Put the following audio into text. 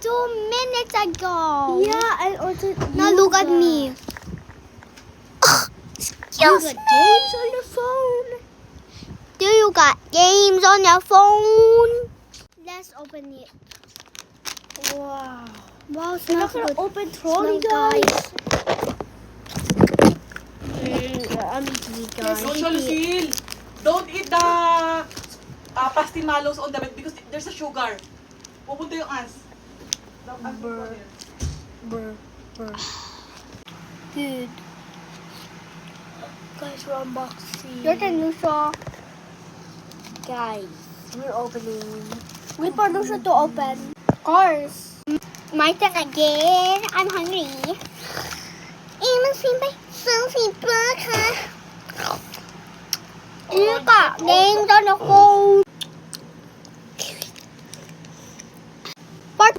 2 minutes ago. Yeah, and also Now look at me. You Excuse got me. games on your phone. Do you got games on your phone? Let's open it. Wow. Wow, We're smells not gonna good. open trolley, Smell, guys. I'm eating it, guys. Don't show Lucille. Don't eat the pastimalos on the bed because there's a sugar. Pupunta yung ants. The ants will go there. Brr, brr. Good. Guys, we're unboxing. Your turn, Lucio. Guys, we're opening. Wait for Lucio to open. Of course. My turn again. I'm hungry. You got games on the phone.